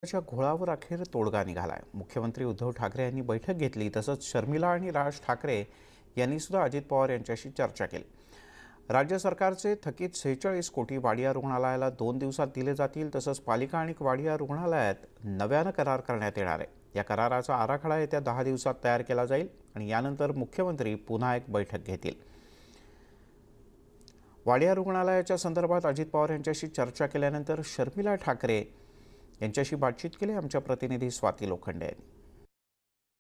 च्या घोळावर अखेर तोडगा निघालाय। मुख्यमंत्री उद्धव ठाकरे यांनी बैठक घेतली, तसंच शर्मिला आणि राज ठाकरे यांनी सुद्धा अजित पवार यांच्याशी चर्चा केली। राज्य सरकारचे थकीत 46 कोटी वाडिया रुग्णालयाला 2 दिवसात दिले जातील, तसंच पालिका आणि वाडिया रुग्णालयात नव्याने करार करण्यात येणार आहे। या कराराचा आराखडा येत्या 10 दिवसात तयार केला जाईल आणि यानंतर मुख्यमंत्री पुन्हा एक बैठक घेतील। वाडिया रुग्णालयाच्या संदर्भात अजित पवार यांच्याशी चर्चा केल्यानंतर शर्मिला ठाकरे यांच्याशी बातचीत केली आमच्या प्रतिनिधी स्वाती लोखंडे यांनी।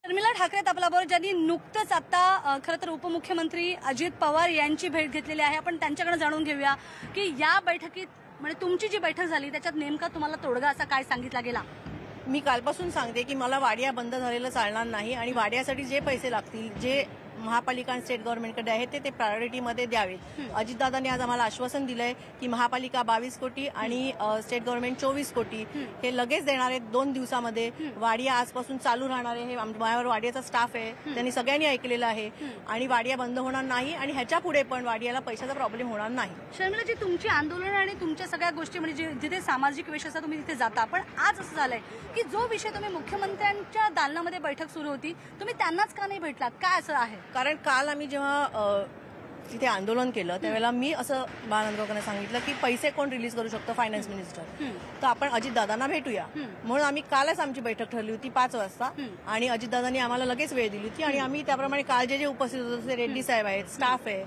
शर्मिला ठाकरे आपल्याबरोबर ज्यांनी नुकतंच आता खरं तर उपमुख्यमंत्री अजित पवार यांची भेट घेतलेली आहे। आपण त्यांच्याकडे जाणून घेऊया की या बैठकीत म्हणजे तुमची जी बैठक झाली त्याच्यात नेमका तुम्हाला तोडगा असा काय सांगितला गेला। मी कालपासून सांगते की मला वाडिया बंद झालेलं चालणार नाही आणि वाडियासाठी जे पैसे लागतील, जे महापालिका आणि स्टेट गव्हर्नमेंटकडे आहेत ते प्रायोरिटीमध्ये द्यावेत। अजितदादांनी आज आम्हाला आश्वासन दिलंय की महापालिका 22 कोटी आणि स्टेट गव्हर्नमेंट 24 कोटी हे लगेच देणार आहेत 2 दिवसामध्ये। वाडिया आजपासून चालू राहणार आहे। माझ्यावर वाडियाचा स्टाफ आहे, त्यांनी सगळ्यांनी ऐकलेलं आहे आणि वाडिया बंद होणार नाही आणि ह्याच्या पुढे पण वाडियाला पैशाचा प्रॉब्लेम होणार नाही। शर्मिला जी तुमची आंदोलन आणि तुमच्या सगळ्या गोष्टी म्हणजे जिथे सामाजिक विषय असतात तुम्ही तिथे जाता, पण आज असं झालंय की जो विषय तुम्ही मुख्यमंत्र्यांच्या दालनामध्ये बैठक सुरू होती तुम्ही त्यांनाच का नाही भेटलात, काय असं आहे? कारण काल आम्ही जेव्हा तिथे आंदोलन केलं त्यावेळेला मी असं बाळानंदगावकरांना सांगितलं की पैसे कोण रिलीज करू शकतो, फायनान्स मिनिस्टर, तर आपण अजितदादांना भेटूया। म्हणून आम्ही कालच आमची बैठक ठरली होती 5 वाजता आणि अजितदादांनी आम्हाला लगेच वेळ दिली होती आणि आम्ही त्याप्रमाणे काल जे उपस्थित होते, रेड्डी साहेब आहेत, स्टाफ आहे,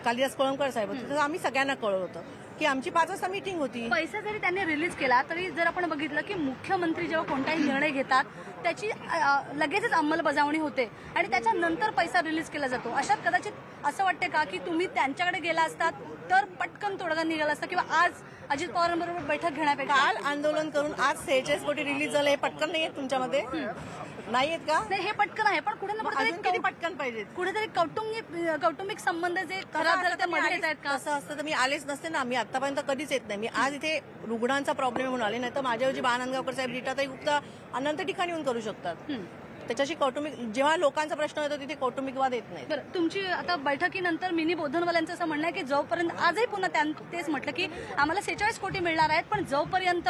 कालिदास कोळंबकर साहेब होते, तर आम्ही सगळ्यांना कळवलं होतं की आमची 5 वाजता मीटिंग होती। पैसा जरी त्यांनी रिलीज केला तरी जर आपण बघितलं की मुख्यमंत्री जेव्हा कोणताही निर्णय घेतात त्याची लगेचच अंमलबजावणी होते आणि त्याच्यानंतर पैसा रिलीज केला जातो। अशात कदाचित असं वाटते का की तुम्ही त्यांच्याकडे गेला असतात तर पटकन तोडगा निघाला असता किंवा आज अजित पवारांबरोबर बैठक घेण्यापेक्षा काल आंदोलन करून आज 46 कोटी रिलीज झालं, हे पटकन नाहीये तुमच्यामध्ये? नाहीयेत का? नाही, हे पटकन आहे, पण कुठे ना कुठेतरी पटकन पाहिजे। कुठेतरी कौटुंबिक संबंध जे खराब झाले ते मध्ये येत आहेत का? असं असतं तर मी आलेच नसते ना, मी आतापर्यंत कधीच येत नाही। मी आज इथे रुग्णांचा प्रॉब्लेम म्हणून आले, नाही तर माझ्याऐवजी बाळानंदगावकर साहेब, रीटाताई गुप्ता अनंत ठिकाणी येऊन करू शकतात। त्याच्याशी कौटुंबिक जेव्हा लोकांचा प्रश्न येतो तिथे कौटुंबिक वाद येत नाही। बरं, तुमची आता बैठकीनंतर मिनी बोधनवाल्यांचं असं म्हणणं आहे की जोपर्यंत आजही पुन्हा तेच म्हटलं की आम्हाला 46 कोटी मिळणार आहेत, पण जोपर्यंत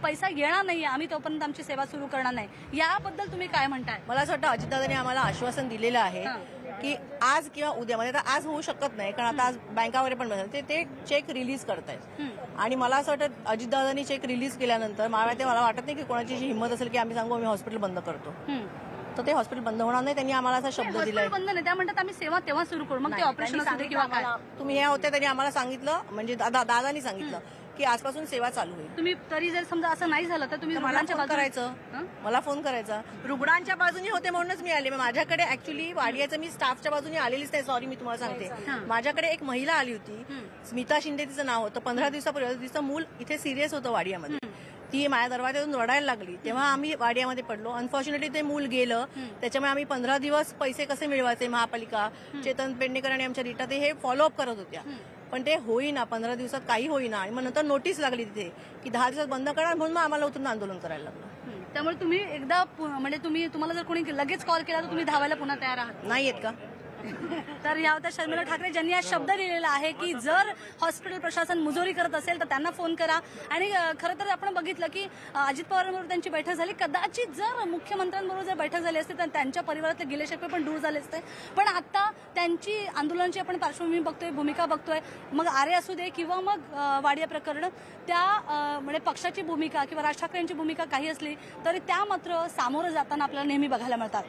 पैसा येणार नाही आम्ही तोपर्यंत आमची सेवा सुरू करणार नाही। याबद्दल तुम्ही काय म्हणताय? मला असं वाटतं अजितदादांनी आम्हाला आश्वासन दिलेलं आहे की आज किंवा उद्यामध्ये, तर आज होऊ शकत नाही कारण आता आज बँका वगैरे पण बसतात, ते चेक रिलीज करतायत आणि मला असं वाटतं अजितदादांनी चेक रिलीज केल्यानंतर मला वाटत नाही की कोणाची हिंमत असेल की आम्ही सांगू आम्ही हॉस्पिटल बंद करतो, तर ते हॉस्पिटल बंद होणार नाही। त्यांनी आम्हाला असा शब्द दिलाय बंद नाही, त्या म्हणतात आम्ही सेवा तेव्हा सुरू करू, मग ते ऑपरेशन किंवा काय तुम्ही हे होते त्यांनी आम्हाला सांगितलं, म्हणजे दादांनी सांगितलं की आजपासून सेवा चालू होईल। तुम्ही तरी जर समजा असं नाही झालं तर तुम्ही रुग्णांच्या बाजूने करायचं, मला फोन करायचा। रुग्णांच्या बाजूने होते म्हणूनच मी आले। माझ्याकडे ऍक्च्युली वाडियाचं मी स्टाफच्या बाजूने आलेलीच नाही, सॉरी, मी तुम्हाला सांगते। माझ्याकडे एक महिला आली होती, स्मिता शिंदे तिचं नाव होतं। 15 दिवसापूर्वी तिचं मूल इथे सिरियस होतं वाडियामध्ये, ती माझ्या दरवाजातून रडायला लागली, तेव्हा आम्ही वाडियामध्ये पडलो। अनफॉर्च्युनेटली ते मूल गेलं, त्याच्यामुळे आम्ही 15 दिवस पैसे कसे मिळवायचे, महापालिका, चेतन पेडणेकर आणि आमच्या रीटा ते हे फॉलोअप करत होत्या, पण ते होईना, 15 दिवसात काही होईना आणि मग नंतर नोटीस लागली तिथे की 10 दिवसात बंद करणार, म्हणून मग आम्हाला उतरून आंदोलन करायला लागलं। त्यामुळे तुम्ही एकदा म्हणजे तुम्हाला जर कोणी लगेच कॉल केला तर तुम्ही धावायला पुन्हा तयार आहात? नाही येत का? तर या होत्या शर्मिला ठाकरे ज्यांनी आज शब्द दिलेला आहे की जर हॉस्पिटल प्रशासन मुजोरी करत असेल तर त्यांना फोन करा। आणि खरं तर आपण बघितलं की अजित पवारांबरोबर त्यांची बैठक झाली, कदाचित जर मुख्यमंत्र्यांबरोबर जर बैठक झाली असते तर त्यांच्या परिवारातले गेले शकते पण दूर झाले असते, पण आता त्यांची आंदोलनाची आपण पार्श्वभूमी बघतोय, भूमिका बघतोय, मग आरे असू दे किंवा मग वाडिया प्रकरण, त्या म्हणजे पक्षाची भूमिका किंवा राज ठाकरेंची भूमिका काही असली तरी त्या मात्र सामोरं जाताना आपल्याला नेहमी बघायला मिळतात।